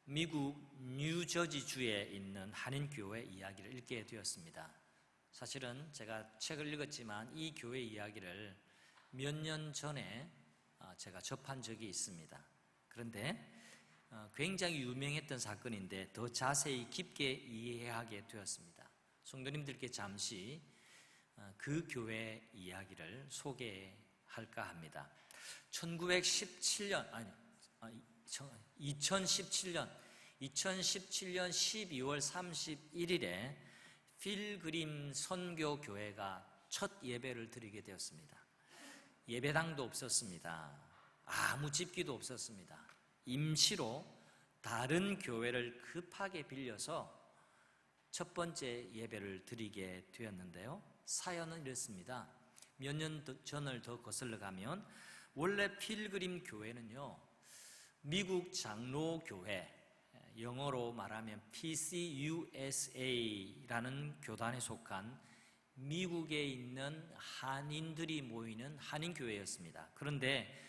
미국 뉴저지주에 있는 한인교회 이야기를 읽게 되었습니다. 사실은 제가 책을 읽었지만 이 교회 이야기를 몇 년 전에 제가 접한 적이 있습니다. 그런데 굉장히 유명했던 사건인데 더 자세히 깊게 이해하게 되었습니다. 성도님들께 잠시 그 교회 이야기를 소개할까 합니다. 2017년 12월 31일에 필그림 선교교회가 첫 예배를 드리게 되었습니다. 예배당도 없었습니다. 아무 집기도 없었습니다. 임시로 다른 교회를 급하게 빌려서 첫 번째 예배를 드리게 되었는데요. 사연은 이렇습니다. 몇 년 전을 더 거슬러 가면 원래 필그림 교회는요, 미국 장로교회, 영어로 말하면 PCUSA라는 교단에 속한 미국에 있는 한인들이 모이는 한인교회였습니다. 그런데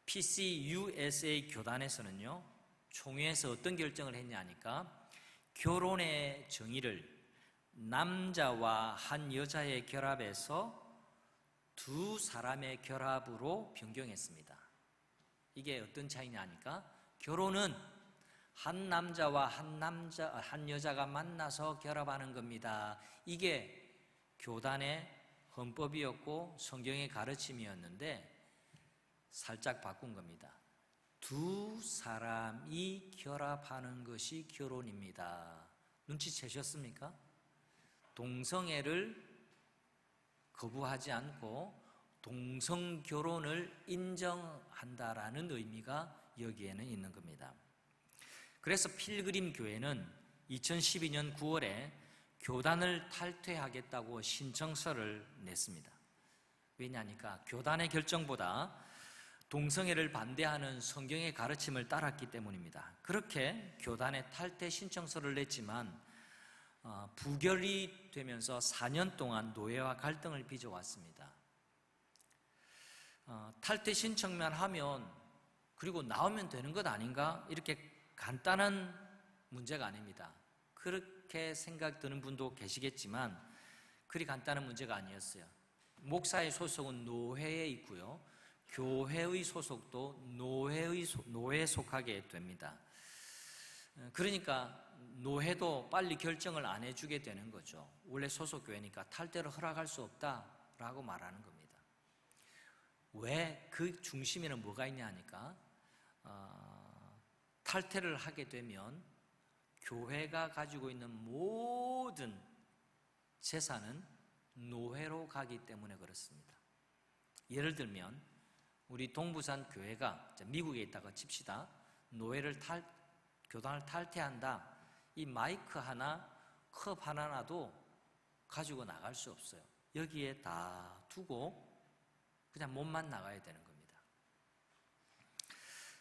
PCUSA 교단에서는요, 총회에서 어떤 결정을 했냐니까 결혼의 정의를 남자와 한 여자의 결합에서 두 사람의 결합으로 변경했습니다. 이게 어떤 차이냐니까 결혼은 한 남자와 한 여자가 만나서 결합하는 겁니다. 이게 교단의 헌법이었고 성경의 가르침이었는데 살짝 바꾼 겁니다. 두 사람이 결합하는 것이 결혼입니다. 눈치채셨습니까? 동성애를 거부하지 않고 동성결혼을 인정한다라는 의미가 여기에는 있는 겁니다. 그래서 필그림 교회는 2012년 9월에 교단을 탈퇴하겠다고 신청서를 냈습니다. 왜냐하니까 교단의 결정보다 동성애를 반대하는 성경의 가르침을 따랐기 때문입니다. 그렇게 교단의 탈퇴 신청서를 냈지만 부결이 되면서 4년 동안 노예와 갈등을 빚어왔습니다. 탈퇴 신청만 하면 그리고 나오면 되는 것 아닌가? 이렇게 간단한 문제가 아닙니다. 그렇게 생각드는 분도 계시겠지만 그리 간단한 문제가 아니었어요. 목사의 소속은 노회에 있고요, 교회의 소속도 노회에 속하게 됩니다. 그러니까 노회도 빨리 결정을 안 해주게 되는 거죠. 원래 소속교회니까 탈퇴를 허락할 수 없다라고 말하는 겁니다. 왜? 그 중심에는 뭐가 있냐 하니까 탈퇴를 하게 되면 교회가 가지고 있는 모든 재산은 노회로 가기 때문에 그렇습니다. 예를 들면 우리 동부산 교회가 미국에 있다가 칩시다. 교단을 탈퇴한다. 이 마이크 하나, 컵 하나라도 가지고 나갈 수 없어요. 여기에 다 두고 그냥 몸만 나가야 되는 겁니다.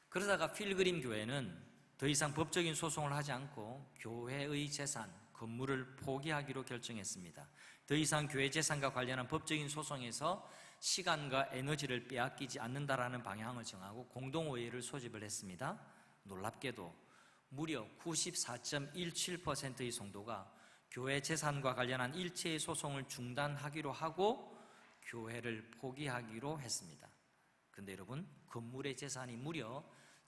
그러다가 필그림 교회는 더 이상 법적인 소송을 하지 않고 교회의 재산, 건물을 포기하기로 결정했습니다. 더 이상 교회 재산과 관련한 법적인 소송에서 시간과 에너지를 빼앗기지 않는다라는 방향을 정하고 공동의회를 소집을 했습니다. 놀랍게도 무려 94.17%의 성도가 교회 재산과 관련한 일체의 소송을 중단하기로 하고 교회를 포기하기로 했습니다. 그런데 여러분, 건물의 재산이 무려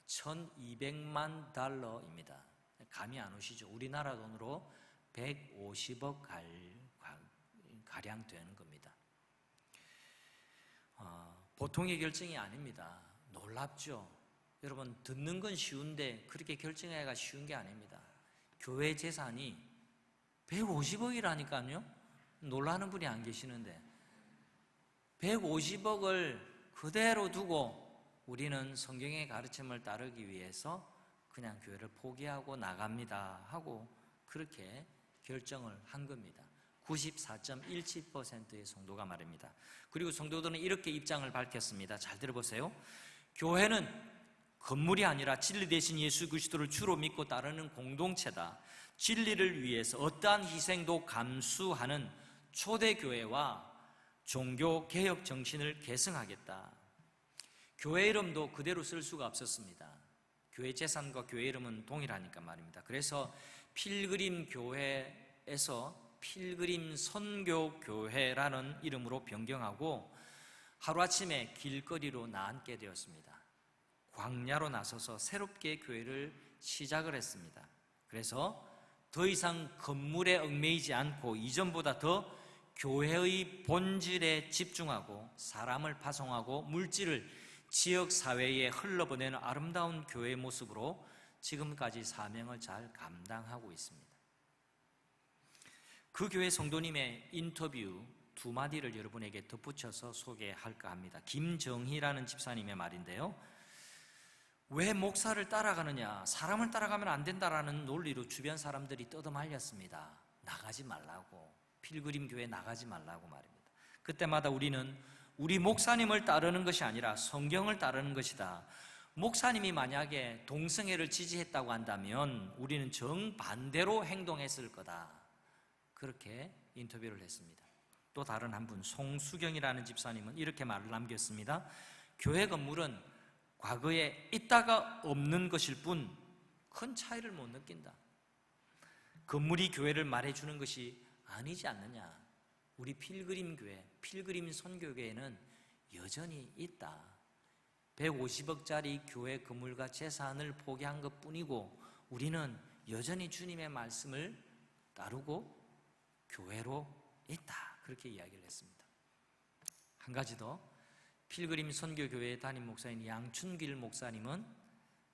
1,200만 달러입니다. 감이 안 오시죠? 우리나라 돈으로 150억 가량 되는 겁니다. 보통의 결정이 아닙니다. 놀랍죠? 여러분, 듣는 건 쉬운데 그렇게 결정하기가 쉬운 게 아닙니다. 교회 재산이 150억이라니까요? 놀라는 분이 안 계시는데 150억을 그대로 두고 우리는 성경의 가르침을 따르기 위해서 그냥 교회를 포기하고 나갑니다 하고 그렇게 결정을 한 겁니다. 94.17%의 성도가 말입니다. 그리고 성도들은 이렇게 입장을 밝혔습니다. 잘 들어보세요. 교회는 건물이 아니라 진리 대신 예수 그리스도를 주로 믿고 따르는 공동체다. 진리를 위해서 어떠한 희생도 감수하는 초대교회와 종교개혁 정신을 계승하겠다. 교회 이름도 그대로 쓸 수가 없었습니다. 교회 재산과 교회 이름은 동일하니까 말입니다. 그래서 필그림 교회에서 필그림 선교 교회라는 이름으로 변경하고 하루아침에 길거리로 나앉게 되었습니다. 광야로 나서서 새롭게 교회를 시작을 했습니다. 그래서 더 이상 건물에 얽매이지 않고 이전보다 더 교회의 본질에 집중하고 사람을 파송하고 물질을 지역 사회에 흘러보내는 아름다운 교회의 모습으로 지금까지 사명을 잘 감당하고 있습니다. 그 교회 성도님의 인터뷰 두 마디를 여러분에게 덧붙여서 소개할까 합니다. 김정희라는 집사님의 말인데요. 왜 목사를 따라가느냐, 사람을 따라가면 안 된다라는 논리로 주변 사람들이 뜯어말렸습니다. 나가지 말라고, 필그림 교회 나가지 말라고 말입니다. 그때마다 우리는 우리 목사님을 따르는 것이 아니라 성경을 따르는 것이다. 목사님이 만약에 동성애를 지지했다고 한다면 우리는 정반대로 행동했을 거다. 그렇게 인터뷰를 했습니다. 또 다른 한 분, 송수경이라는 집사님은 이렇게 말을 남겼습니다. 교회 건물은 과거에 있다가 없는 것일 뿐 큰 차이를 못 느낀다. 건물이 교회를 말해주는 것이 아니지 않느냐. 우리 필그림 교회, 필그림 선교교회는 여전히 있다. 150억짜리 교회 건물과 재산을 포기한 것뿐이고 우리는 여전히 주님의 말씀을 따르고 교회로 있다. 그렇게 이야기를 했습니다. 한 가지 더, 필그림 선교교회 담임 목사인 양춘길 목사님은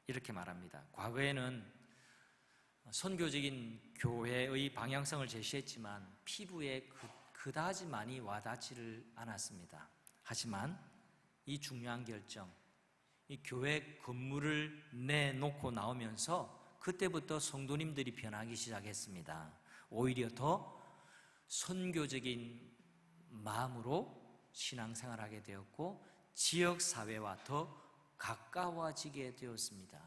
이렇게 말합니다. 과거에는 선교적인 교회의 방향성을 제시했지만 피부에 그다지 많이 와닿지를 않았습니다. 하지만 이 중요한 결정, 이 교회 건물을 내놓고 나오면서 그때부터 성도님들이 변하기 시작했습니다. 오히려 더 선교적인 마음으로 신앙생활하게 되었고 지역사회와 더 가까워지게 되었습니다.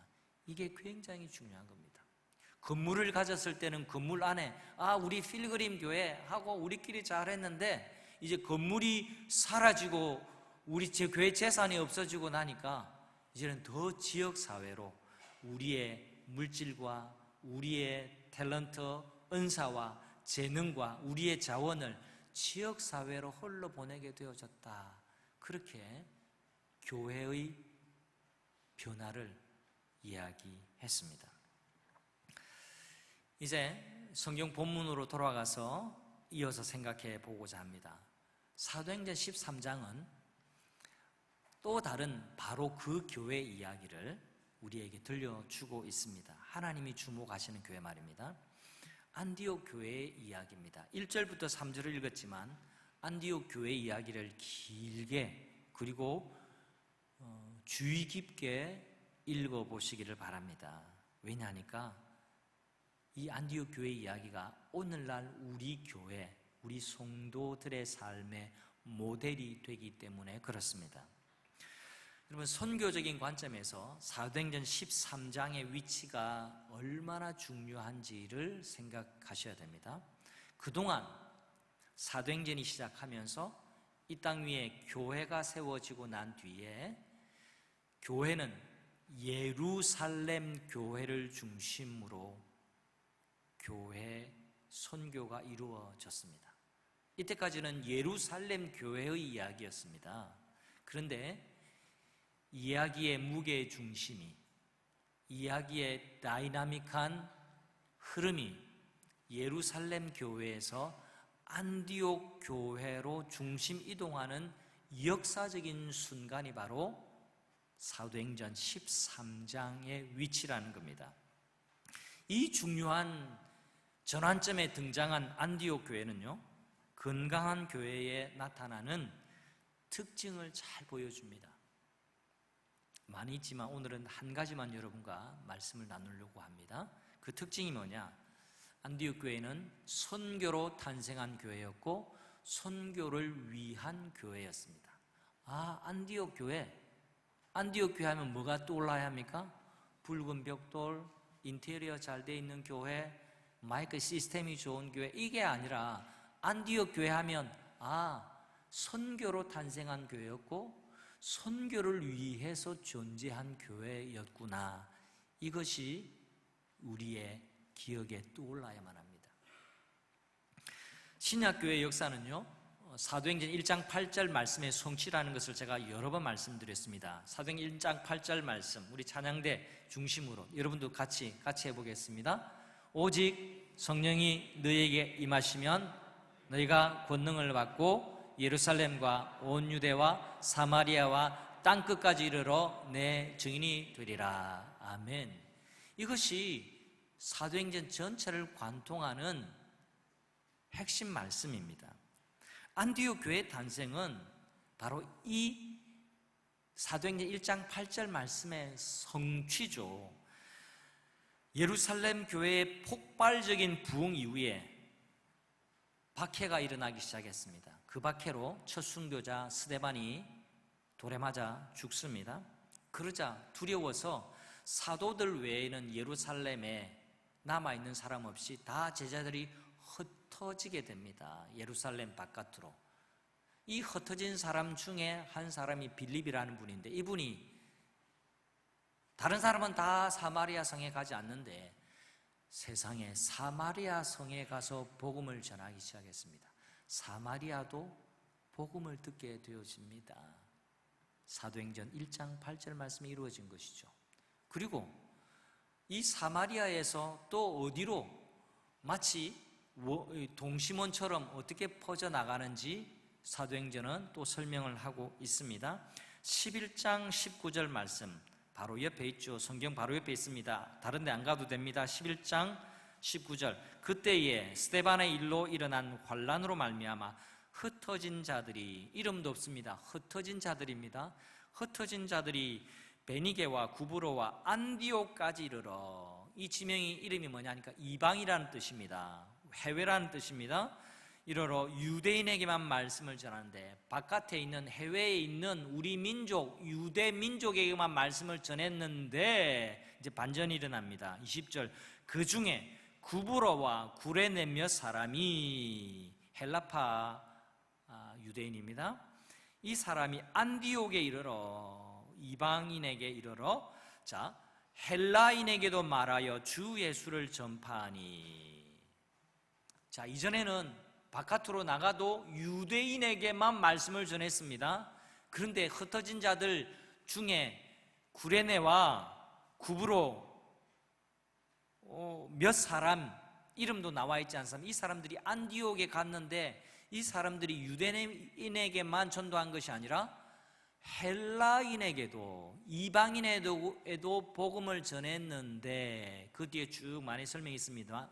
이게 굉장히 중요한 겁니다. 건물을 가졌을 때는 건물 안에 우리 필그림 교회 하고 우리끼리 잘했는데 이제 건물이 사라지고 우리 교회 재산이 없어지고 나니까 이제는 더 지역사회로 우리의 물질과 우리의 탤런트, 은사와 재능과 우리의 자원을 지역사회로 흘러보내게 되어졌다. 그렇게 교회의 변화를 이야기했습니다. 이제 성경 본문으로 돌아가서 이어서 생각해 보고자 합니다. 사도행전 13장은 또 다른 바로 그 교회 이야기를 우리에게 들려주고 있습니다. 하나님이 주목하시는 교회 말입니다. 안디옥 교회의 이야기입니다. 1절부터 3절을 읽었지만 안디옥 교회 이야기를 길게 그리고 주의 깊게 읽어보시기를 바랍니다. 왜냐하니까 이 안디옥 교회 이야기가 오늘날 우리 교회, 우리 성도들의 삶의 모델이 되기 때문에 그렇습니다. 여러분, 선교적인 관점에서 사도행전 13장의 위치가 얼마나 중요한지를 생각하셔야 됩니다. 그동안 사도행전이 시작하면서 이 땅 위에 교회가 세워지고 난 뒤에 교회는 예루살렘 교회를 중심으로 교회 선교가 이루어졌습니다. 이때까지는 예루살렘 교회의 이야기였습니다. 그런데 이야기의 무게 중심이, 이야기의 다이나믹한 흐름이 예루살렘 교회에서 안디옥 교회로 중심 이동하는 역사적인 순간이 바로 사도행전 13장의 위치라는 겁니다. 이 중요한 전환점에 등장한 안디옥 교회는요, 건강한 교회에 나타나는 특징을 잘 보여줍니다. 많이 있지만 오늘은 한 가지만 여러분과 말씀을 나누려고 합니다. 그 특징이 뭐냐? 안디옥 교회는 선교로 탄생한 교회였고 선교를 위한 교회였습니다. 안디옥 교회 하면 뭐가 떠올라야 합니까? 붉은 벽돌, 인테리어 잘 돼 있는 교회, 마이크 시스템이 좋은 교회, 이게 아니라 안디옥 교회 하면 선교로 탄생한 교회였고 선교를 위해서 존재한 교회였구나. 이것이 우리의 기억에 떠올라야만 합니다. 신약교회 역사는요, 사도행전 1장 8절 말씀의 성취라는 것을 제가 여러 번 말씀드렸습니다. 사도행전 1장 8절 말씀, 우리 찬양대 중심으로 여러분도 같이 해보겠습니다. 오직 성령이 너희에게 임하시면 너희가 권능을 받고 예루살렘과 온 유대와 사마리아와 땅끝까지 이르러 내 증인이 되리라. 아멘. 이것이 사도행전 전체를 관통하는 핵심 말씀입니다. 안디옥 교회의 탄생은 바로 이 사도행전 1장 8절 말씀의 성취죠. 예루살렘 교회의 폭발적인 부흥 이후에 박해가 일어나기 시작했습니다. 그 박해로 첫 순교자 스데반이 돌에 맞아 죽습니다. 그러자 두려워서 사도들 외에는 예루살렘에 남아있는 사람 없이 다 제자들이 흩어지게 됩니다. 예루살렘 바깥으로. 이 흩어진 사람 중에 한 사람이 빌립이라는 분인데, 이분이 다른 사람은 다 사마리아 성에 가지 않는데 세상에 사마리아 성에 가서 복음을 전하기 시작했습니다. 사마리아도 복음을 듣게 되어집니다. 사도행전 1장 8절 말씀이 이루어진 것이죠. 그리고 이 사마리아에서 또 어디로 마치 동심원처럼 어떻게 퍼져나가는지 사도행전은 또 설명을 하고 있습니다. 11장 19절 말씀 바로 옆에 있죠. 성경 바로 옆에 있습니다. 다른 데 안 가도 됩니다. 11장 19절, 그때에 스데반의 일로 일어난 환란으로 말미암아 흩어진 자들이, 이름도 없습니다. 흩어진 자들입니다. 흩어진 자들이 베니게와 구브로와 안디옥까지 이르러, 이 지명이 이름이 뭐냐니까 이방이라는 뜻입니다. 해외라는 뜻입니다. 이러러 유대인에게만 말씀을 전하는데, 바깥에 있는 해외에 있는 우리 민족 유대 민족에게만 말씀을 전했는데 이제 반전이 일어납니다. 20절, 그 중에 구브로와 구레네 몇 사람이, 헬라파 유대인입니다. 이 사람이 안디옥에 이르러, 이방인에게 이르러, 자, 헬라인에게도 말하여 주 예수를 전파하니. 자, 이전에는 바깥으로 나가도 유대인에게만 말씀을 전했습니다. 그런데 흩어진 자들 중에 구레네와 구브로 몇 사람, 이름도 나와 있지 않습니까? 이 사람들이 안디옥에 갔는데 이 사람들이 유대인에게만 전도한 것이 아니라 헬라인에게도, 이방인에게도 복음을 전했는데, 그 뒤에 쭉 많이 설명이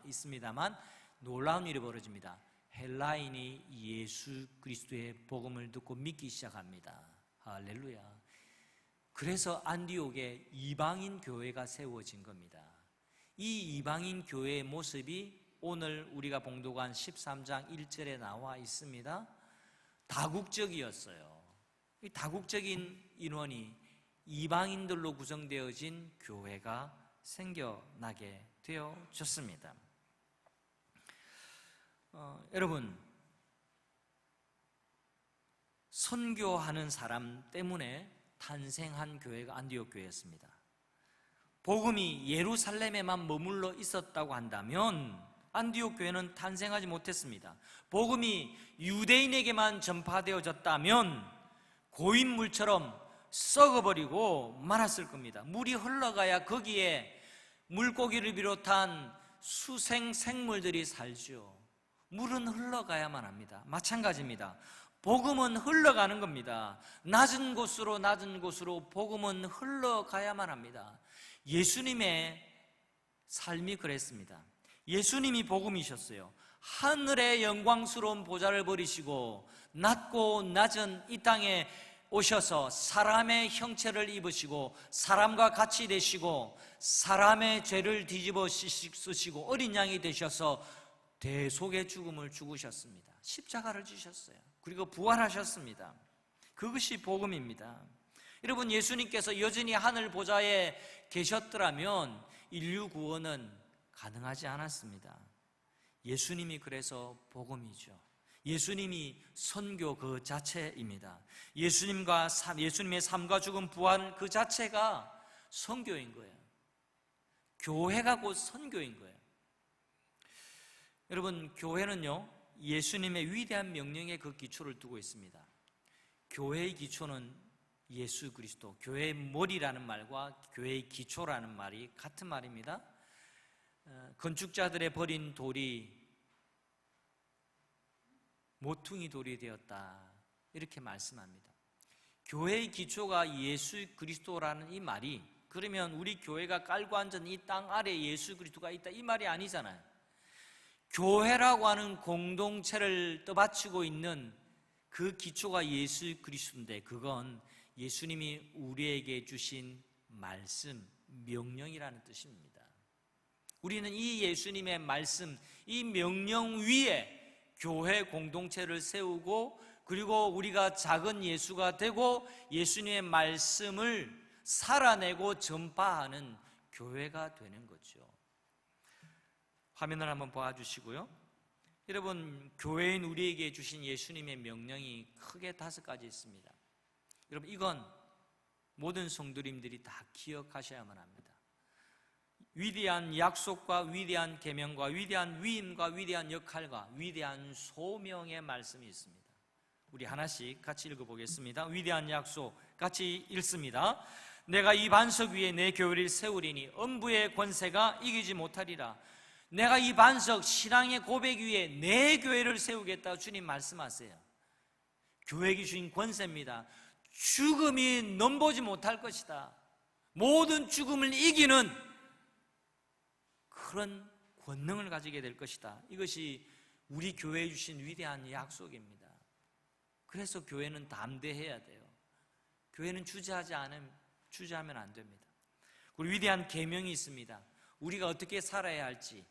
있습니다만 놀라운 일이 벌어집니다. 헬라인이 예수 그리스도의 복음을 듣고 믿기 시작합니다. 할렐루야. 그래서 안디옥에 이방인 교회가 세워진 겁니다. 이 이방인 교회의 모습이 오늘 우리가 봉독한 13장 1절에 나와 있습니다. 다국적이었어요. 이 다국적인 인원이 이방인들로 구성되어진 교회가 생겨나게 되어졌습니다. 여러분, 선교하는 사람 때문에 탄생한 교회가 안디옥 교회였습니다. 복음이 예루살렘에만 머물러 있었다고 한다면 안디옥 교회는 탄생하지 못했습니다. 복음이 유대인에게만 전파되어졌다면 고인물처럼 썩어버리고 말았을 겁니다. 물이 흘러가야 거기에 물고기를 비롯한 수생 생물들이 살죠. 물은 흘러가야만 합니다. 마찬가지입니다. 복음은 흘러가는 겁니다. 낮은 곳으로 복음은 흘러가야만 합니다. 예수님의 삶이 그랬습니다. 예수님이 복음이셨어요. 하늘의 영광스러운 보좌를 버리시고 낮고 낮은 이 땅에 오셔서 사람의 형체를 입으시고 사람과 같이 되시고 사람의 죄를 뒤집어 쓰시고 어린 양이 되셔서 대속의 죽음을 죽으셨습니다. 십자가를 지셨어요. 그리고 부활하셨습니다. 그것이 복음입니다. 여러분, 예수님께서 여전히 하늘 보좌에 계셨더라면 인류 구원은 가능하지 않았습니다. 예수님이 그래서 복음이죠. 예수님이 선교 그 자체입니다. 예수님의 삶과 죽음, 부활 그 자체가 선교인 거예요. 교회가 곧 선교인 거예요. 여러분, 교회는요, 예수님의 위대한 명령에 그 기초를 두고 있습니다. 교회의 기초는 예수 그리스도, 교회의 머리라는 말과 교회의 기초라는 말이 같은 말입니다. 건축자들의 버린 돌이 모퉁이 돌이 되었다, 이렇게 말씀합니다. 교회의 기초가 예수 그리스도라는 이 말이, 그러면 우리 교회가 깔고 앉은 이 땅 아래 예수 그리스도가 있다, 이 말이 아니잖아요. 교회라고 하는 공동체를 떠받치고 있는 그 기초가 예수 그리스도인데, 그건 예수님이 우리에게 주신 말씀, 명령이라는 뜻입니다. 우리는 이 예수님의 말씀, 이 명령 위에 교회 공동체를 세우고, 그리고 우리가 작은 예수가 되고 예수님의 말씀을 살아내고 전파하는 교회가 되는 거죠. 화면을 한번 봐주시고요. 여러분, 교회인 우리에게 주신 예수님의 명령이 크게 5가지 있습니다. 여러분, 이건 모든 성도님들이 다 기억하셔야만 합니다. 위대한 약속과 위대한 계명과 위대한 위임과 위대한 역할과 위대한 소명의 말씀이 있습니다. 우리 하나씩 같이 읽어보겠습니다. 위대한 약속 같이 읽습니다. 내가 이 반석 위에 내 교회를 세우리니 음부의 권세가 이기지 못하리라. 내가 이 반석, 신앙의 고백 위에 내 교회를 세우겠다, 주님 말씀하세요. 교회에게 주신 권세입니다. 죽음이 넘보지 못할 것이다. 모든 죽음을 이기는 그런 권능을 가지게 될 것이다. 이것이 우리 교회에 주신 위대한 약속입니다. 그래서 교회는 담대해야 돼요. 교회는 주저하면 안 됩니다. 그리고 위대한 계명이 있습니다. 우리가 어떻게 살아야 할지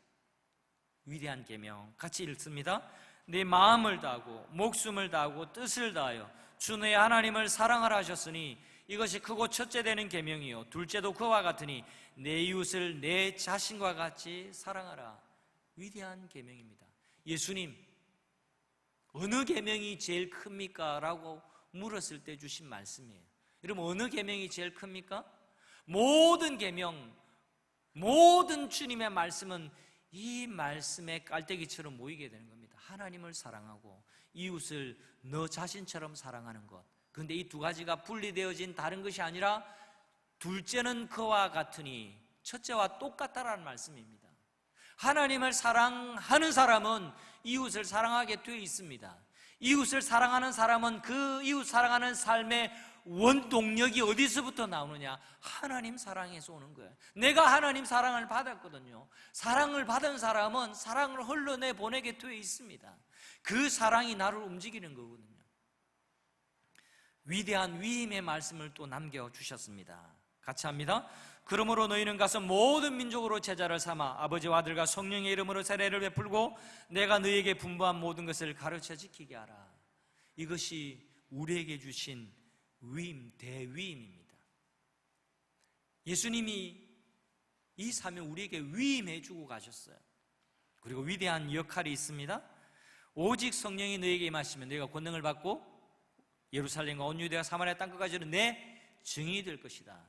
위대한 계명 같이 읽습니다. 내 마음을 다하고 목숨을 다하고 뜻을 다하여 주 너의 하나님을 사랑하라 하셨으니 이것이 크고 첫째 되는 계명이요 둘째도 그와 같으니 내 이웃을 내 자신과 같이 사랑하라. 위대한 계명입니다. 예수님, 어느 계명이 제일 큽니까? 라고 물었을 때 주신 말씀이에요. 여러분, 어느 계명이 제일 큽니까? 모든 계명, 모든 주님의 말씀은 이 말씀의 깔때기처럼 모이게 되는 겁니다. 하나님을 사랑하고 이웃을 너 자신처럼 사랑하는 것. 그런데 이 2가지가 분리되어진 다른 것이 아니라 둘째는 그와 같으니 첫째와 똑같다라는 말씀입니다. 하나님을 사랑하는 사람은 이웃을 사랑하게 되어 있습니다. 이웃을 사랑하는 사람은 그 이웃 사랑하는 삶의 원동력이 어디서부터 나오느냐? 하나님 사랑에서 오는 거예요. 내가 하나님 사랑을 받았거든요. 사랑을 받은 사람은 사랑을 흘러내 보내게 되어 있습니다. 그 사랑이 나를 움직이는 거거든요. 위대한 위임의 말씀을 또 남겨주셨습니다. 같이 합니다. 그러므로 너희는 가서 모든 민족으로 제자를 삼아 아버지와 아들과 성령의 이름으로 세례를 베풀고 내가 너희에게 분부한 모든 것을 가르쳐 지키게 하라. 이것이 우리에게 주신 위임, 대위임입니다. 예수님이 이 사명 우리에게 위임해 주고 가셨어요. 그리고 위대한 역할이 있습니다. 오직 성령이 너희에게 임하시면 너희가 권능을 받고 예루살렘과 온 유대와 사마리아 땅끝까지는 내 증인이 될 것이다.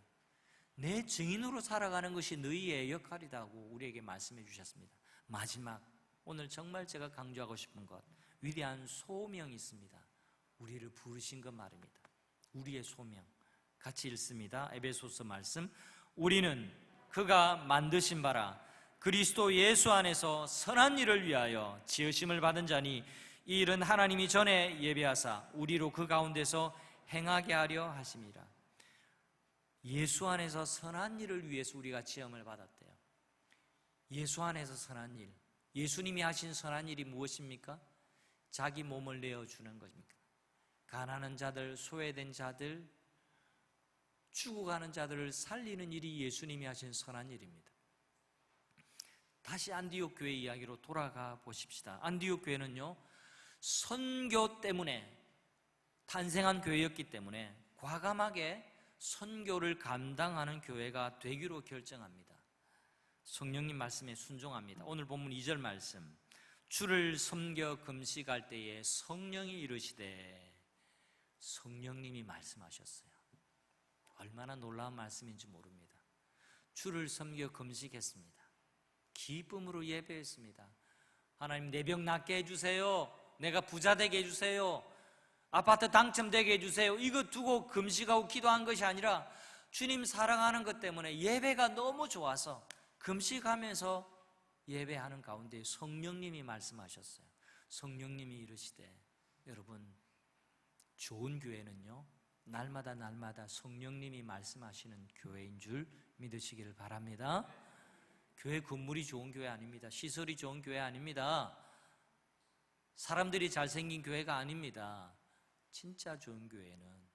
내 증인으로 살아가는 것이 너희의 역할이라고 우리에게 말씀해 주셨습니다. 마지막, 오늘 정말 제가 강조하고 싶은 것, 위대한 소명이 있습니다. 우리를 부르신 것 말입니다. 우리의 소명 같이 읽습니다. 에베소서 말씀, 우리는 그가 만드신 바라 그리스도 예수 안에서 선한 일을 위하여 지으심을 받은 자니 이 일은 하나님이 전에 예비하사 우리로 그 가운데서 행하게 하려 하심이라. 예수 안에서 선한 일을 위해서 우리가 지음을 받았대요. 예수 안에서 선한 일, 예수님이 하신 선한 일이 무엇입니까? 자기 몸을 내어주는 것입니까? 가난한 자들, 소외된 자들, 죽어가는 자들을 살리는 일이 예수님이 하신 선한 일입니다. 다시 안디옥 교회 이야기로 돌아가 보십시다. 안디옥 교회는요, 선교 때문에 탄생한 교회였기 때문에 과감하게 선교를 감당하는 교회가 되기로 결정합니다. 성령님 말씀에 순종합니다. 오늘 본문 2절 말씀, 주를 섬겨 금식할 때에 성령이 이르시되, 성령님이 말씀하셨어요. 얼마나 놀라운 말씀인지 모릅니다. 주를 섬겨 금식했습니다. 기쁨으로 예배했습니다. 하나님, 내 병 낫게 해주세요. 내가 부자 되게 해주세요. 아파트 당첨되게 해주세요. 이거 두고 금식하고 기도한 것이 아니라 주님 사랑하는 것 때문에 예배가 너무 좋아서 금식하면서 예배하는 가운데 성령님이 말씀하셨어요. 성령님이 이르시되, 여러분, 좋은 교회는요, 날마다 성령님이 말씀하시는 교회인 줄 믿으시기를 바랍니다. 교회 건물이 좋은 교회 아닙니다. 시설이 좋은 교회 아닙니다. 사람들이 잘생긴 교회가 아닙니다. 진짜 좋은 교회는,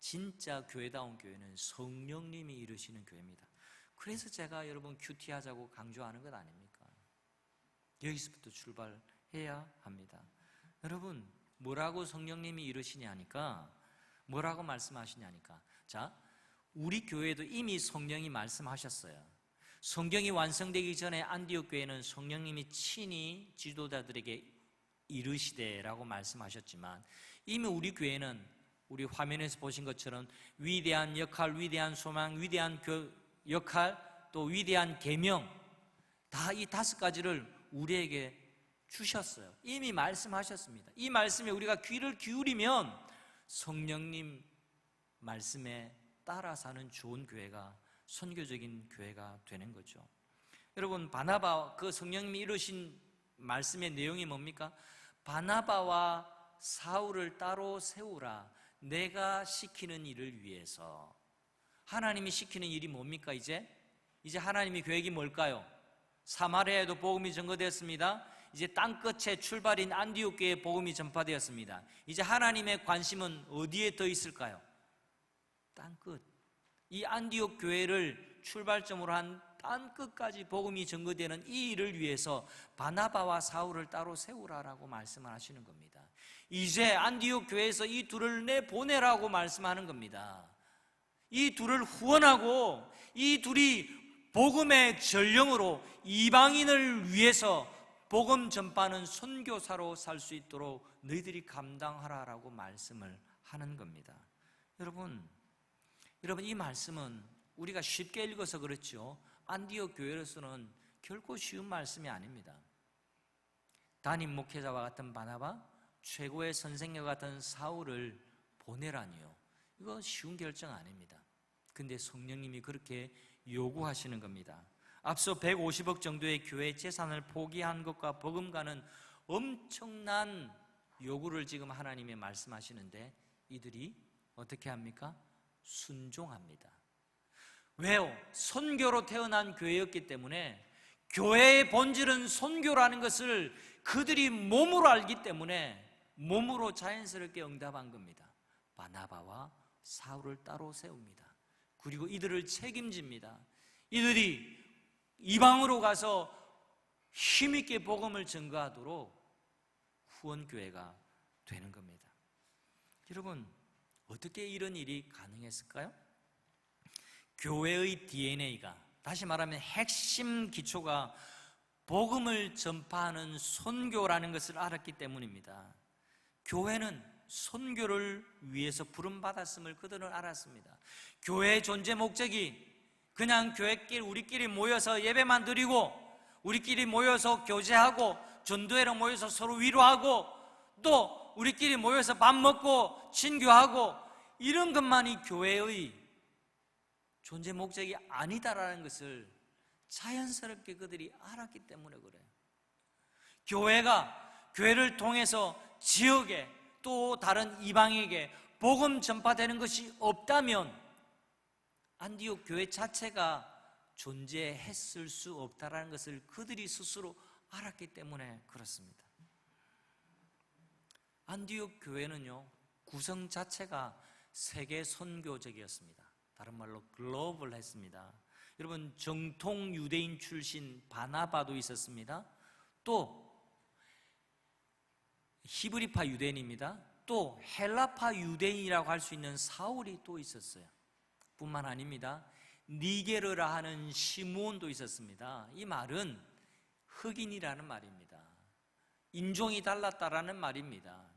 진짜 교회다운 교회는 성령님이 이루시는 교회입니다. 그래서 제가 여러분 큐티하자고 강조하는 것 아닙니까? 여기서부터 출발해야 합니다. 여러분, 뭐라고 성령님이 이루시냐니까, 뭐라고 말씀하시냐니까, 자, 우리 교회도 이미 성령이 말씀하셨어요. 성경이 완성되기 전에 안디옥 교회는 성령님이 친히 지도자들에게 이르시되라고 말씀하셨지만, 이미 우리 교회는 우리 화면에서 보신 것처럼 위대한 역할, 위대한 소망, 위대한 역할, 또 위대한 계명, 다 이 5가지를 우리에게 주셨어요. 이미 말씀하셨습니다. 이 말씀에 우리가 귀를 기울이면 성령님 말씀에 따라 사는 좋은 교회가, 선교적인 교회가 되는 거죠. 여러분, 바나바, 그 성령님이 이루신 말씀의 내용이 뭡니까? 바나바와 사울을 따로 세우라. 내가 시키는 일을 위해서. 하나님이 시키는 일이 뭡니까? 이제 하나님의 계획이 뭘까요? 사마리아에도 복음이 전거되었습니다. 이제 땅끝에 출발인 안디옥 교회에 복음이 전파되었습니다. 이제 하나님의 관심은 어디에 더 있을까요? 땅끝. 이 안디옥 교회를 출발점으로 한 땅끝까지 복음이 전거되는 이 일을 위해서 바나바와 사울을 따로 세우라라고 말씀을 하시는 겁니다. 이제 안디옥 교회에서 이 둘을 내보내라고 말씀하는 겁니다. 이 둘을 후원하고 이 둘이 복음의 전령으로 이방인을 위해서 복음 전파하는 선교사로 살 수 있도록 너희들이 감당하라라고 말씀을 하는 겁니다. 여러분, 이 말씀은 우리가 쉽게 읽어서 그렇죠. 안디옥 교회로서는 결코 쉬운 말씀이 아닙니다. 담임 목회자와 같은 바나바, 최고의 선생과 같은 사울을 보내라니요. 이거 쉬운 결정 아닙니다. 근데 성령님이 그렇게 요구하시는 겁니다. 앞서 150억 정도의 교회 재산을 포기한 것과 버금가는 엄청난 요구를 지금 하나님이 말씀하시는데 이들이 어떻게 합니까? 순종합니다. 왜요? 선교로 태어난 교회였기 때문에, 교회의 본질은 선교라는 것을 그들이 몸으로 알기 때문에 몸으로 자연스럽게 응답한 겁니다. 바나바와 사울을 따로 세웁니다. 그리고 이들을 책임집니다. 이들이 이방으로 가서 힘있게 복음을 전가하도록 후원교회가 되는 겁니다. 여러분, 어떻게 이런 일이 가능했을까요? 교회의 DNA가, 다시 말하면 핵심 기초가 복음을 전파하는 선교라는 것을 알았기 때문입니다. 교회는 선교를 위해서 부름받았음을 그들은 알았습니다. 교회의 존재 목적이 그냥 교회끼리 우리끼리 모여서 예배만 드리고, 우리끼리 모여서 교제하고, 전도회로 모여서 서로 위로하고, 또 우리끼리 모여서 밥 먹고 친교하고, 이런 것만이 교회의 존재 목적이 아니다라는 것을 자연스럽게 그들이 알았기 때문에 그래요. 교회를 통해서 지역에 또 다른 이방에게 복음 전파되는 것이 없다면 안디옥 교회 자체가 존재했을 수 없다라는 것을 그들이 스스로 알았기 때문에 그렇습니다. 안디옥 교회는요, 구성 자체가 세계 선교적이었습니다. 다른 말로 글로벌했습니다. 여러분, 정통 유대인 출신 바나바도 있었습니다. 또 히브리파 유대인입니다. 또 헬라파 유대인이라고 할 수 있는 사울이 또 있었어요. 뿐만 아닙니다. 니게르라 하는 시므온도 있었습니다. 이 말은 흑인이라는 말입니다. 인종이 달랐다라는 말입니다.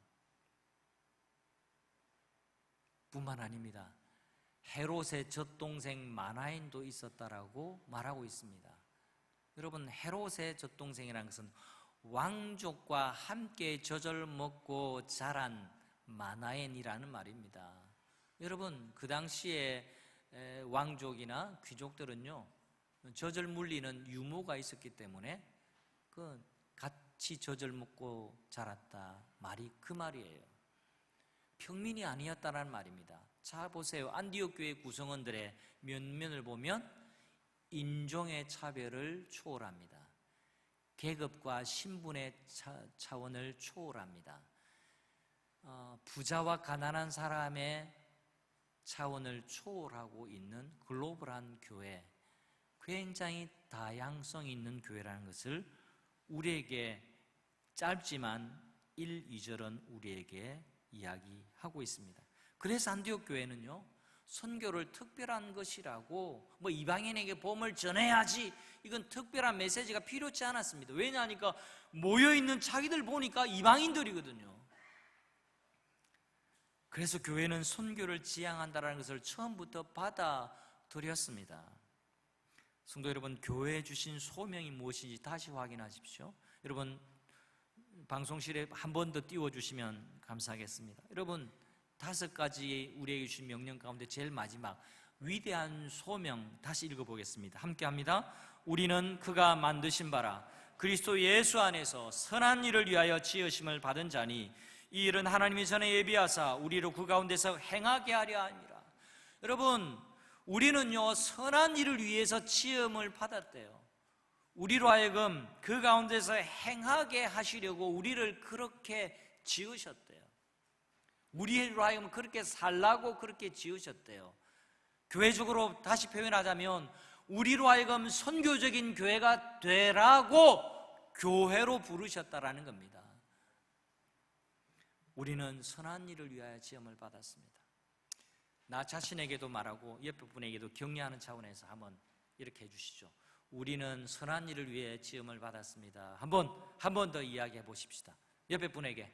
뿐만 아닙니다. 헤롯의 젖동생 마나엔도 있었다라고 말하고 있습니다. 여러분, 헤롯의 젖동생이라는 것은 왕족과 함께 젖을 먹고 자란 마나엔이라는 말입니다. 여러분, 그 당시에 왕족이나 귀족들은요, 젖을 물리는 유모가 있었기 때문에 같이 젖을 먹고 자랐다 말이 그 말이에요. 평민이 아니었다는 말입니다. 자 보세요. 안디옥 교회 구성원들의 면면을 보면 인종의 차별을 초월합니다. 계급과 신분의 차원을 초월합니다. 부자와 가난한 사람의 차원을 초월하고 있는 글로벌한 교회, 굉장히 다양성이 있는 교회라는 것을 우리에게 짧지만 1, 2절은 우리에게 이야기하고 있습니다. 그래서 안디옥 교회는요, 선교를 특별한 것이라고, 이방인에게 복음을 전해야지, 이건 특별한 메시지가 필요치 않았습니다. 왜냐하니까 모여있는 자기들 보니까 이방인들이거든요. 그래서 교회는 선교를 지향한다는 것을 처음부터 받아들였습니다. 성도 여러분, 교회에 주신 소명이 무엇인지 다시 확인하십시오. 여러분, 방송실에 한 번 더 띄워주시면 감사하겠습니다. 여러분, 5가지 우리에게 주신 명령 가운데 제일 마지막 위대한 소명 다시 읽어보겠습니다. 함께 합니다. 우리는 그가 만드신 바라 그리스도 예수 안에서 선한 일을 위하여 지으심을 받은 자니 이 일은 하나님이 전에 예비하사 우리로 그 가운데서 행하게 하려 함이라. 여러분, 우리는요, 선한 일을 위해서 지음을 받았대요. 우리로 하여금 그 가운데서 행하게 하시려고 우리를 그렇게 지으셨대요. 우리로 하여금 그렇게 살라고 그렇게 지으셨대요. 교회적으로 다시 표현하자면 우리로 하여금 선교적인 교회가 되라고 교회로 부르셨다라는 겁니다. 우리는 선한 일을 위하여 지음을 받았습니다. 나 자신에게도 말하고 옆에 분에게도 격려하는 차원에서 한번 이렇게 해주시죠. 우리는 선한 일을 위해 지음을 받았습니다. 한 번 더 이야기해 보십시다. 옆에 분에게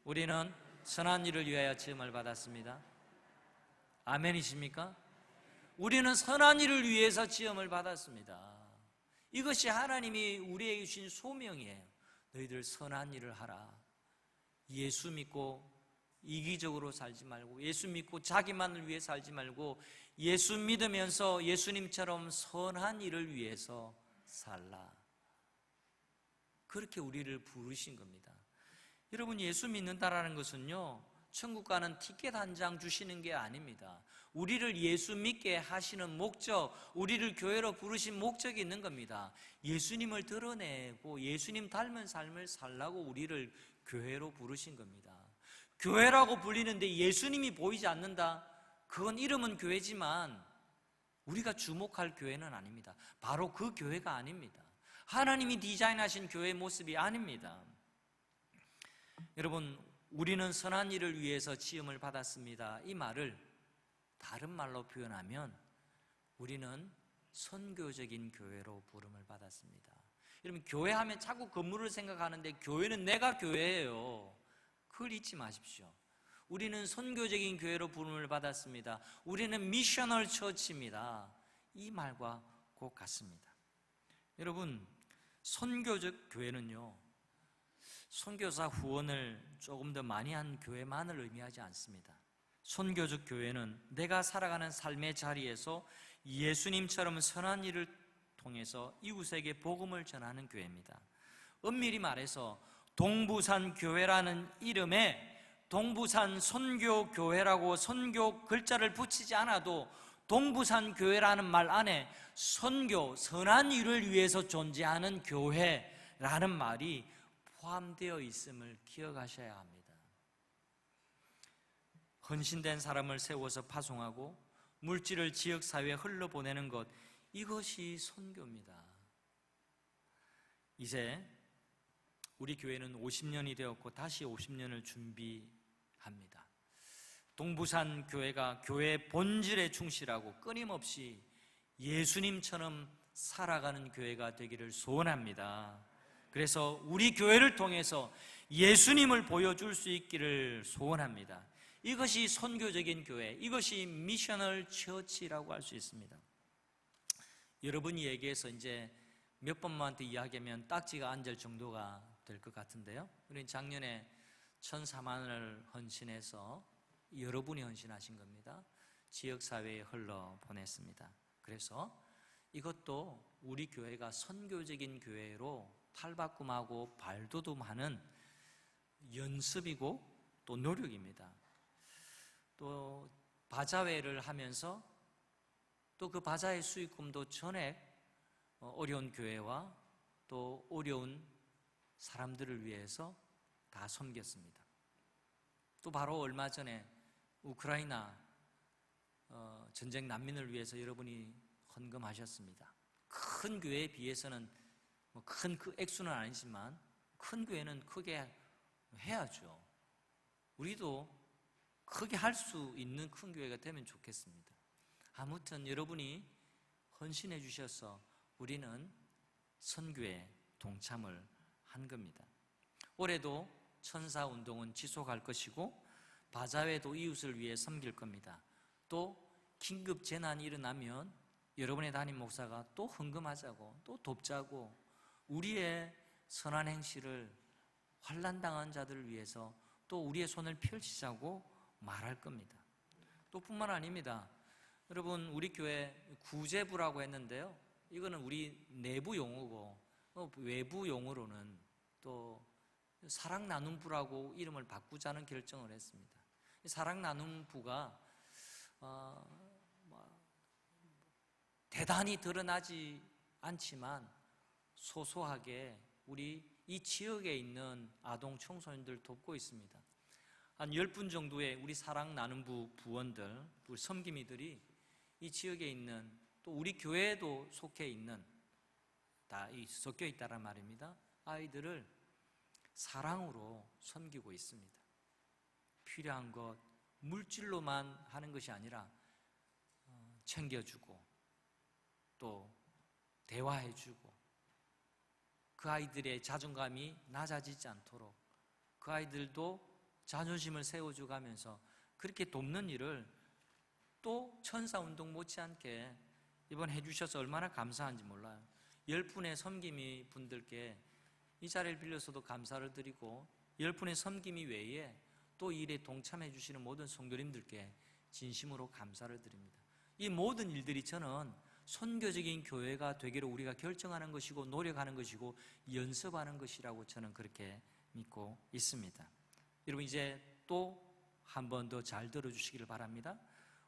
우리는 선한 일을 위하여 지음을 받았습니다. 아멘이십니까? 우리는 선한 일을 위해서 지음을 받았습니다. 이것이 하나님이 우리에게 주신 소명이에요. 너희들 선한 일을 하라. 예수 믿고 이기적으로 살지 말고, 예수 믿고 자기만을 위해 살지 말고, 예수 믿으면서 예수님처럼 선한 일을 위해서 살라. 그렇게 우리를 부르신 겁니다. 여러분, 예수 믿는다라는 것은요, 천국 가는 티켓 한 장 주시는 게 아닙니다. 우리를 예수 믿게 하시는 목적, 우리를 교회로 부르신 목적이 있는 겁니다. 예수님을 드러내고 예수님 닮은 삶을 살라고 우리를 교회로 부르신 겁니다. 교회라고 불리는데 예수님이 보이지 않는다? 그건 이름은 교회지만 우리가 주목할 교회는 아닙니다. 바로 그 교회가 아닙니다. 하나님이 디자인하신 교회의 모습이 아닙니다. 여러분, 우리는 선한 일을 위해서 지음을 받았습니다. 이 말을 다른 말로 표현하면 우리는 선교적인 교회로 부름을 받았습니다. 여러분, 교회하면 자꾸 건물을 생각하는데 교회는 내가 교회예요. 그걸 잊지 마십시오. 우리는 선교적인 교회로 부름을 받았습니다. 우리는 미셔널 처치입니다. 이 말과 꼭 같습니다. 여러분, 선교적 교회는요, 선교사 후원을 조금 더 많이 한 교회만을 의미하지 않습니다. 선교적 교회는 내가 살아가는 삶의 자리에서 예수님처럼 선한 일을 통해서 이웃에게 복음을 전하는 교회입니다. 엄밀히 말해서 동부산 교회라는 이름에 동부산 선교교회라고 선교 글자를 붙이지 않아도 동부산 교회라는 말 안에 선교, 선한 일을 위해서 존재하는 교회라는 말이 포함되어 있음을 기억하셔야 합니다. 헌신된 사람을 세워서 파송하고 물질을 지역사회에 흘러보내는 것, 이것이 선교입니다. 이제 우리 교회는 50년이 되었고 다시 50년을 준비합니다. 동부산 교회가 교회의 본질에 충실하고 끊임없이 예수님처럼 살아가는 교회가 되기를 소원합니다. 그래서 우리 교회를 통해서 예수님을 보여줄 수 있기를 소원합니다. 이것이 선교적인 교회, 이것이 미셔널 처치라고 할 수 있습니다. 여러분이 얘기해서 이제 몇 번만한테 이야기하면 딱지가 앉을 정도가 될 것 같은데요. 우리 작년에 1,400,000원을 헌신해서 여러분이 헌신하신 겁니다. 지역사회에 흘러보냈습니다. 그래서 이것도 우리 교회가 선교적인 교회로 탈바꿈하고 발돋움하는 연습이고 또 노력입니다. 또 바자회를 하면서 또 그 바자회 수익금도 전액 어려운 교회와 또 어려운 사람들을 위해서 다 섬겼습니다. 또 바로 얼마 전에 우크라이나 전쟁 난민을 위해서 여러분이 헌금하셨습니다. 큰 교회에 비해서는 큰 그 액수는 아니지만 큰 교회는 크게 해야죠. 우리도 크게 할 수 있는 큰 교회가 되면 좋겠습니다. 아무튼 여러분이 헌신해 주셔서 우리는 선교에 동참을 한 겁니다. 올해도 천사운동은 지속할 것이고 바자회도 이웃을 위해 섬길 겁니다. 또 긴급 재난이 일어나면 여러분의 담임 목사가 또 헌금하자고 또 돕자고 우리의 선한 행실을 환난당한 자들을 위해서 또 우리의 손을 펼치자고 말할 겁니다. 또 뿐만 아닙니다. 여러분, 우리 교회 구제부라고 했는데요, 이거는 우리 내부 용어고 외부 용어로는 또 사랑 나눔부라고 이름을 바꾸자는 결정을 했습니다. 사랑 나눔부가 대단히 드러나지 않지만 소소하게 우리 이 지역에 있는 아동 청소년들 돕고 있습니다. 한 10분 정도의 우리 사랑 나눔부 부원들, 우리 섬김이들이 이 지역에 있는 또 우리 교회에도 속해 있는 다 섞여 있다란 말입니다. 아이들을 사랑으로 섬기고 있습니다. 필요한 것 물질로만 하는 것이 아니라 챙겨주고 또 대화해주고 그 아이들의 자존감이 낮아지지 않도록 그 아이들도 자존심을 세워주가면서 그렇게 돕는 일을 또 천사운동 못지않게 이번 해주셔서 얼마나 감사한지 몰라요. 10분의 섬김이 분들께 이 자리를 빌려서도 감사를 드리고 10분의 섬김이 외에 또 이 일에 동참해 주시는 모든 성도님들께 진심으로 감사를 드립니다. 이 모든 일들이 저는 선교적인 교회가 되기를 우리가 결정하는 것이고 노력하는 것이고 연습하는 것이라고 저는 그렇게 믿고 있습니다. 여러분, 이제 또 한 번 더 잘 들어주시기를 바랍니다.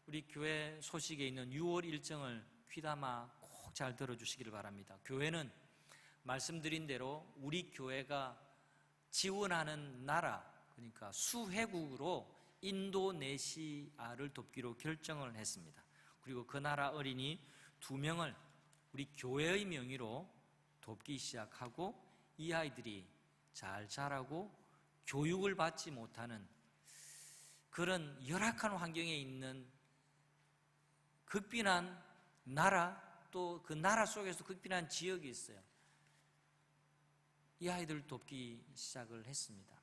우리 교회 소식에 있는 6월 일정을 귀담아 꼭 잘 들어주시기를 바랍니다. 교회는 말씀드린 대로 우리 교회가 지원하는 나라, 그러니까 수회국으로 인도네시아를 돕기로 결정을 했습니다. 그리고 그 나라 어린이 2명을 우리 교회의 명의로 돕기 시작하고 이 아이들이 잘 자라고 교육을 받지 못하는 그런 열악한 환경에 있는 극빈한 나라, 또 그 나라 속에서 극빈한 지역이 있어요. 이 아이들 돕기 시작을 했습니다.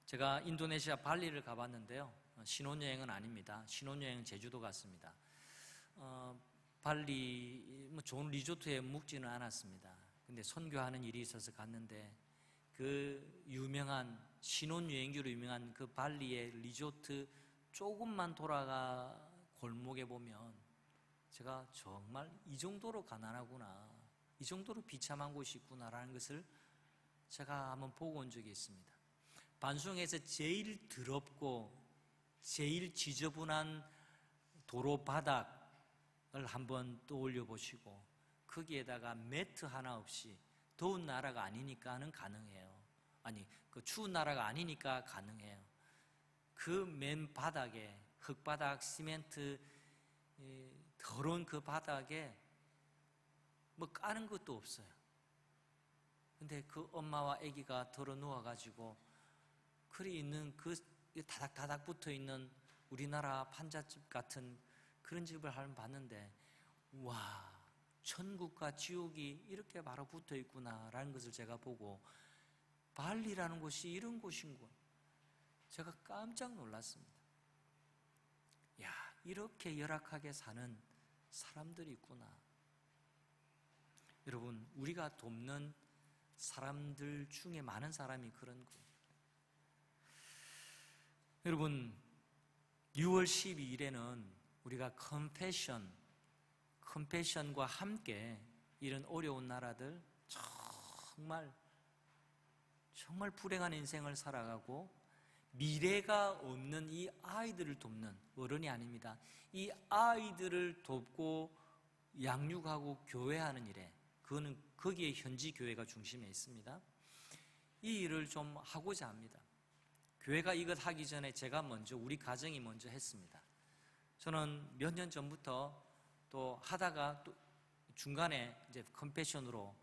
제가 인도네시아 발리를 가봤는데요, 신혼여행은 아닙니다. 신혼여행은 제주도 갔습니다. 발리 좋은 리조트에 묵지는 않았습니다. 근데 선교하는 일이 있어서 갔는데 그 유명한 신혼여행지로 유명한 그 발리의 리조트 조금만 돌아가 골목에 보면 제가 정말 이 정도로 가난하구나, 이 정도로 비참한 곳이 있구나라는 것을 제가 한번 보고 온 적이 있습니다. 반송에서 제일 더럽고 제일 지저분한 도로 바닥을 한번 떠올려 보시고 거기에다가 매트 하나 없이, 더운 나라가 아니니까는 가능해요. 아니, 그 추운 나라가 아니니까 가능해요. 그 맨 바닥에, 흙바닥, 시멘트, 더러운 그 바닥에 뭐 까는 것도 없어요. 근데 그 엄마와 아기가 덜어 누워가지고 그리 있는 그 다닥다닥 붙어 있는 우리나라 판잣집 같은 그런 집을 한번 봤는데, 와, 천국과 지옥이 이렇게 바로 붙어 있구나라는 것을 제가 보고, 발리라는 곳이 이런 곳인군, 제가 깜짝 놀랐습니다. 야, 이렇게 열악하게 사는 사람들이 있구나. 여러분, 우리가 돕는 사람들 중에 많은 사람이 그런 거예요. 여러분, 6월 12일에는 우리가 컴패션과 함께 이런 어려운 나라들, 정말 불행한 인생을 살아가고 미래가 없는 이 아이들을 돕는, 어른이 아닙니다, 이 아이들을 돕고 양육하고 교회하는 일에, 그거는 거기에 현지 교회가 중심에 있습니다. 이 일을 좀 하고자 합니다. 교회가 이것 하기 전에 제가 먼저, 우리 가정이 먼저 했습니다. 저는 몇 년 전부터 또 하다가 또 중간에 이제 컴패션으로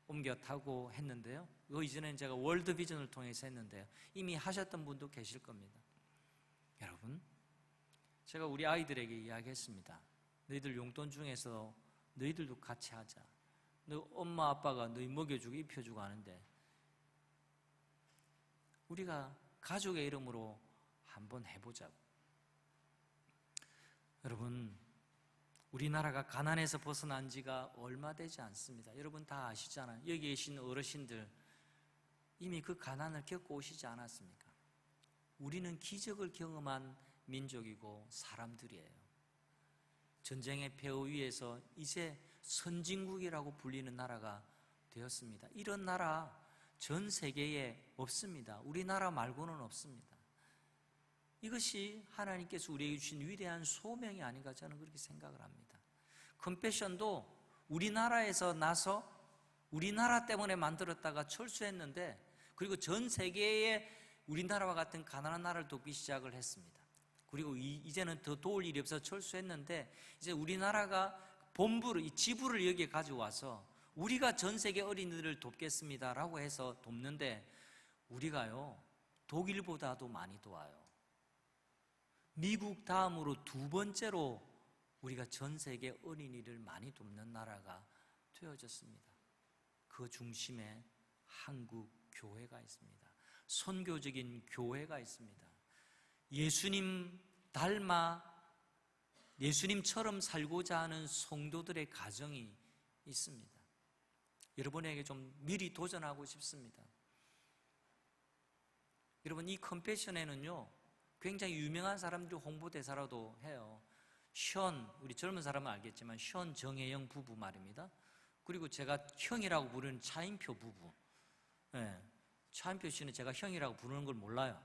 옮겨 타고 했는데요. 이거 이전에는 제가 월드 비전을 통해서 했는데요. 이미 하셨던 분도 계실 겁니다. 여러분, 제가 우리 아이들에게 이야기했습니다. 너희들 용돈 중에서 너희들도 같이 하자. 너 엄마 아빠가 너희 먹여주고 입혀주고 하는데 우리가 가족의 이름으로 한번 해보자고. 여러분, 우리나라가 가난에서 벗어난 지가 얼마 되지 않습니다. 여러분 다 아시잖아요. 여기 계신 어르신들 이미 그 가난을 겪고 오시지 않았습니까? 우리는 기적을 경험한 민족이고 사람들이에요. 전쟁의 폐허 위에서 이제 선진국이라고 불리는 나라가 되었습니다. 이런 나라 전 세계에 없습니다. 우리나라 말고는 없습니다. 이것이 하나님께서 우리에게 주신 위대한 소명이 아닌가 저는 그렇게 생각을 합니다. 컴패션도 우리나라에서 나서 우리나라 때문에 만들었다가 철수했는데, 그리고 전 세계에 우리나라와 같은 가난한 나라를 돕기 시작을 했습니다. 그리고 이제는 더 도울 일이 없어서 철수했는데, 이제 우리나라가 본부를, 이 지부를 여기에 가져와서 우리가 전 세계 어린이들을 돕겠습니다라고 해서 돕는데, 우리가요 독일보다도 많이 도와요. 미국 다음으로 두 번째로 우리가 전 세계 어린이를 많이 돕는 나라가 되어졌습니다. 그 중심에 한국 교회가 있습니다. 선교적인 교회가 있습니다. 예수님 닮아 예수님처럼 살고자 하는 성도들의 가정이 있습니다. 여러분에게 좀 미리 도전하고 싶습니다. 여러분, 이 컴패션에는요 굉장히 유명한 사람들이 홍보대사라도 해요. 우리 젊은 사람은 알겠지만 션 정혜영 부부 말입니다. 그리고 제가 형이라고 부르는 차인표 부부. 네, 차인표 씨는 제가 형이라고 부르는 걸 몰라요.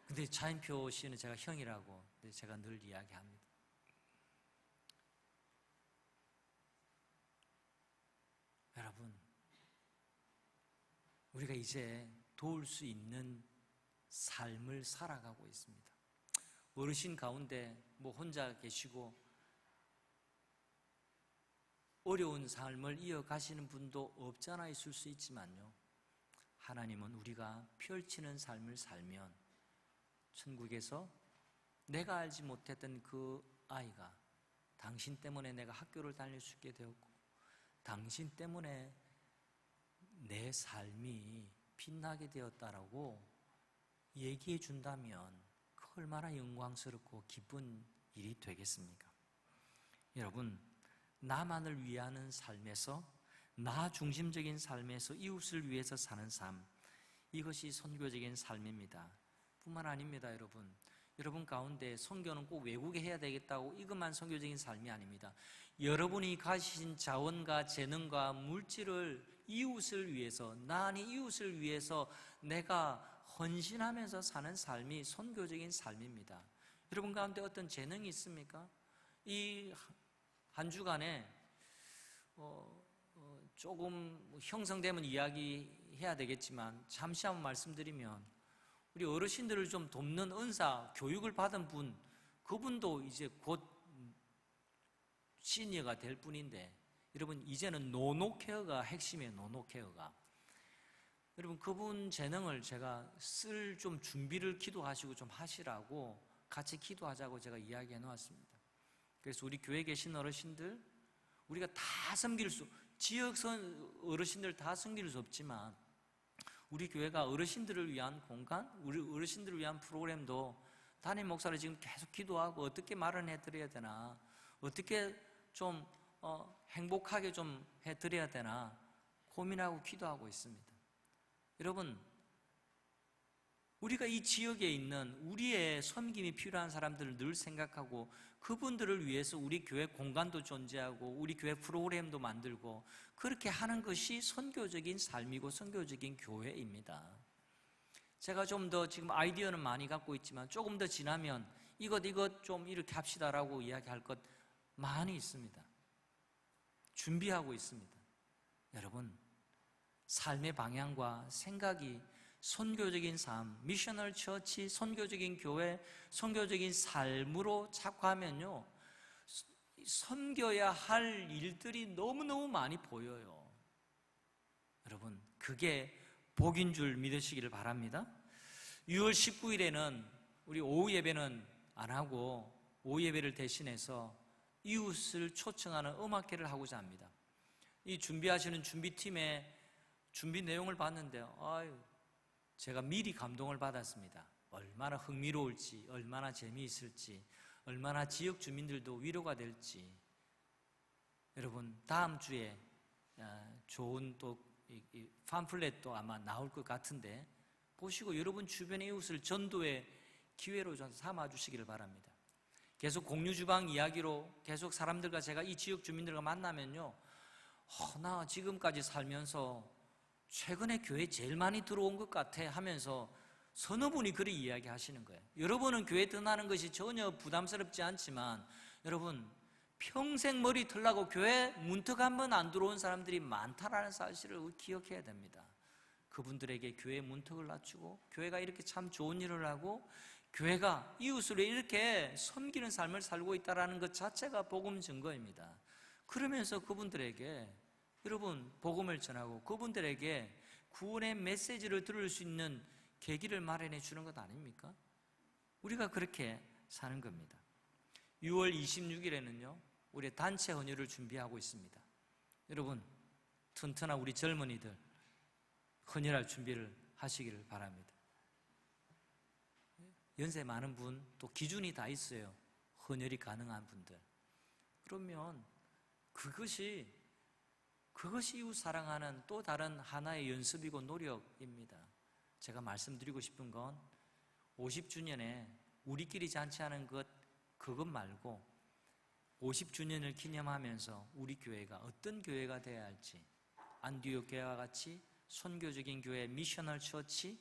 근데 차인표 씨는 제가 형이라고 제가 늘 이야기합니다. 여러분, 우리가 이제 도울 수 있는 삶을 살아가고 있습니다. 어르신 가운데 혼자 계시고 어려운 삶을 이어가시는 분도 없지 않아 있을 수 있지만요, 하나님은 우리가 펼치는 삶을 살면 천국에서 내가 알지 못했던 그 아이가 당신 때문에 내가 학교를 다닐 수 있게 되었고, 당신 때문에 내 삶이 빛나게 되었다라고 얘기해 준다면 그 얼마나 영광스럽고 기쁜 일이 되겠습니까? 여러분, 나만을 위하는 삶에서, 나 중심적인 삶에서 이웃을 위해서 사는 삶, 이것이 선교적인 삶입니다. 뿐만 아닙니다. 여러분 가운데 선교는 꼭 외국에 해야 되겠다고 이것만 선교적인 삶이 아닙니다. 여러분이 가진 자원과 재능과 물질을 이웃을 위해서, 나 아닌 이웃을 위해서 내가 헌신하면서 사는 삶이 선교적인 삶입니다. 여러분 가운데 어떤 재능이 있습니까? 이 한 주간에 조금 형성되면 이야기해야 되겠지만 잠시 한번 말씀드리면, 우리 어르신들을 좀 돕는 은사, 교육을 받은 분, 그분도 이제 곧 시니어가 될 뿐인데, 여러분 이제는 노노케어가 핵심이에요. 노노케어가. 여러분, 그분 재능을 제가 쓸 좀 준비를 기도하시고 좀 하시라고 같이 기도하자고 제가 이야기해 놓았습니다. 그래서 우리 교회에 계신 어르신들, 우리가 다 섬길 수, 지역 어르신들 다 섬길 수 없지만 우리 교회가 어르신들을 위한 공간, 우리 어르신들을 위한 프로그램도 담임 목사를 지금 계속 기도하고 어떻게 마련해 드려야 되나, 어떻게 좀 행복하게 좀 해드려야 되나 고민하고 기도하고 있습니다. 여러분, 우리가 이 지역에 있는 우리의 섬김이 필요한 사람들을 늘 생각하고 그분들을 위해서 우리 교회 공간도 존재하고 우리 교회 프로그램도 만들고 그렇게 하는 것이 선교적인 삶이고 선교적인 교회입니다. 제가 좀 더 지금 아이디어는 많이 갖고 있지만 조금 더 지나면 이것 좀 이렇게 합시다라고 이야기할 것 많이 있습니다. 준비하고 있습니다. 여러분, 삶의 방향과 생각이 선교적인 삶, 미셔널 처치, 선교적인 교회, 선교적인 삶으로 자꾸 하면요, 섬겨야 할 일들이 너무너무 많이 보여요. 여러분, 그게 복인 줄 믿으시기를 바랍니다. 6월 19일에는 우리 오후 예배는 안 하고 오후 예배를 대신해서 이웃을 초청하는 음악회를 하고자 합니다. 이 준비하시는 준비팀의 준비 내용을 봤는데요, 제가 미리 감동을 받았습니다. 얼마나 흥미로울지, 얼마나 재미있을지, 얼마나 지역 주민들도 위로가 될지. 여러분, 다음 주에 좋은 또 팜플렛도 아마 나올 것 같은데 보시고 여러분 주변의 이웃을 전도의 기회로 삼아 주시기를 바랍니다. 계속 공유주방 이야기로 계속 사람들과 제가 이 지역 주민들과 만나면요, 나 지금까지 살면서 최근에 교회 제일 많이 들어온 것 같아 하면서 서너 분이 그렇게 이야기하시는 거예요. 여러분은 교회 떠나는 것이 전혀 부담스럽지 않지만 여러분, 평생 머리 털라고 교회 문턱 한 번 안 들어온 사람들이 많다라는 사실을 기억해야 됩니다. 그분들에게 교회 문턱을 낮추고 교회가 이렇게 참 좋은 일을 하고 교회가 이웃을 이렇게 섬기는 삶을 살고 있다는 것 자체가 복음 증거입니다. 그러면서 그분들에게 여러분 복음을 전하고 그분들에게 구원의 메시지를 들을 수 있는 계기를 마련해 주는 것 아닙니까? 우리가 그렇게 사는 겁니다. 6월 26일에는요 우리 단체 헌혈을 준비하고 있습니다. 여러분 튼튼한 우리 젊은이들 헌혈할 준비를 하시기를 바랍니다. 연세 많은 분, 또 기준이 다 있어요. 헌혈이 가능한 분들. 그러면 그것이 이웃 사랑하는 또 다른 하나의 연습이고 노력입니다. 제가 말씀드리고 싶은 건 50주년에 우리끼리 잔치하는 그것 말고 50주년을 기념하면서 우리 교회가 어떤 교회가 되어야 할지, 안디옥 교회와 같이 선교적인 교회, 미셔널 처치,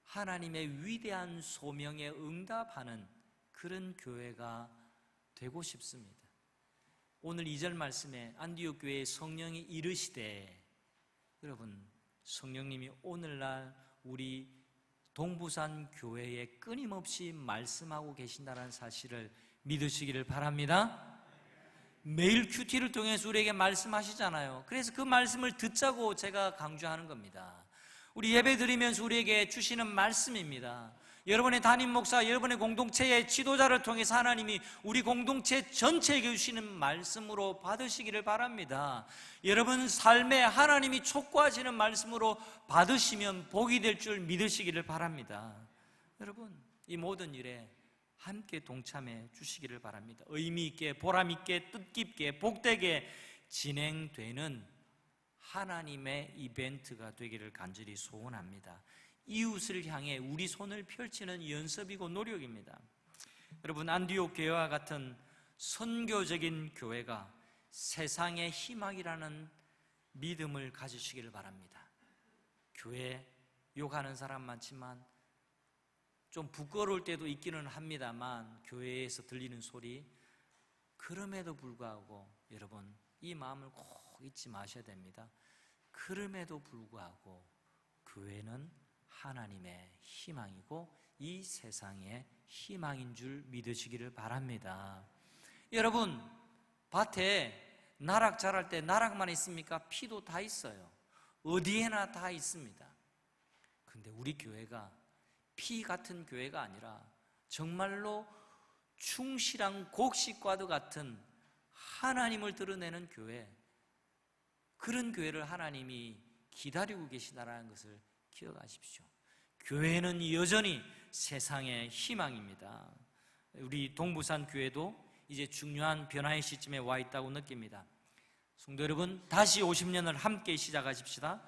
하나님의 위대한 소명에 응답하는 그런 교회가 되고 싶습니다. 오늘 2절 말씀에 안디옥 교회의 성령이 이르시되, 여러분 성령님이 오늘날 우리 동부산 교회에 끊임없이 말씀하고 계신다는 사실을 믿으시기를 바랍니다. 매일 큐티를 통해서 우리에게 말씀하시잖아요. 그래서 그 말씀을 듣자고 제가 강조하는 겁니다. 우리 예배 드리면서 우리에게 주시는 말씀입니다. 여러분의 담임 목사, 여러분의 공동체의 지도자를 통해서 하나님이 우리 공동체 전체에게 주시는 말씀으로 받으시기를 바랍니다. 여러분 삶에 하나님이 촉구하시는 말씀으로 받으시면 복이 될 줄 믿으시기를 바랍니다. 여러분 이 모든 일에 함께 동참해 주시기를 바랍니다. 의미 있게, 보람 있게, 뜻깊게, 복되게 진행되는 하나님의 이벤트가 되기를 간절히 소원합니다. 이웃을 향해 우리 손을 펼치는 연습이고 노력입니다. 여러분 안디옥 교회와 같은 선교적인 교회가 세상의 희망이라는 믿음을 가지시기를 바랍니다. 교회 욕하는 사람 많지만 좀 부끄러울 때도 있기는 합니다만 교회에서 들리는 소리, 그럼에도 불구하고 여러분 이 마음을 꼭 잊지 마셔야 됩니다. 그럼에도 불구하고 교회는 하나님의 희망이고 이 세상의 희망인 줄 믿으시기를 바랍니다. 여러분 밭에 나락 자랄 때 나락만 있습니까? 피도 다 있어요. 어디에나 다 있습니다. 그런데 우리 교회가 피 같은 교회가 아니라 정말로 충실한 곡식과도 같은 하나님을 드러내는 교회, 그런 교회를 하나님이 기다리고 계시다는 것을 기억하십시오. 교회는 여전히 세상의 희망입니다. 우리 동부산 교회도 이제 중요한 변화의 시점에 와 있다고 느낍니다. 성도 여러분, 다시 50년을 함께 시작하십시다.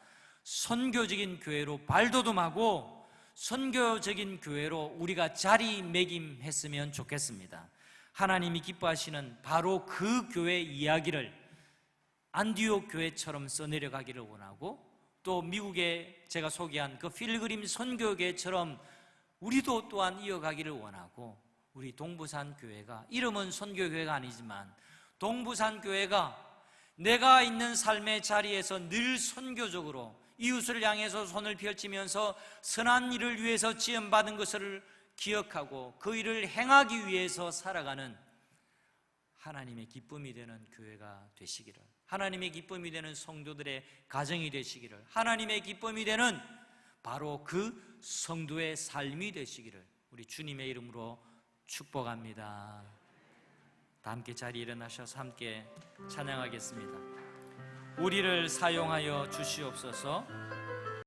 선교적인 교회로 발돋움하고 선교적인 교회로 우리가 자리매김했으면 좋겠습니다. 하나님이 기뻐하시는 바로 그 교회 이야기를 안디옥 교회처럼 써내려가기를 원하고, 또 미국에 제가 소개한 그 필그림 선교교회처럼 우리도 또한 이어가기를 원하고, 우리 동부산 교회가, 이름은 선교교회가 아니지만 동부산 교회가 내가 있는 삶의 자리에서 늘 선교적으로 이웃을 향해서 손을 펼치면서 선한 일을 위해서 지음받은 것을 기억하고 그 일을 행하기 위해서 살아가는 하나님의 기쁨이 되는 교회가 되시기를, 하나님의 기쁨이 되는 성도들의 가정이 되시기를, 하나님의 기쁨이 되는 바로 그 성도의 삶이 되시기를 우리 주님의 이름으로 축복합니다. 다 함께 자리에 일어나셔서 함께 찬양하겠습니다. 우리를 사용하여 주시옵소서.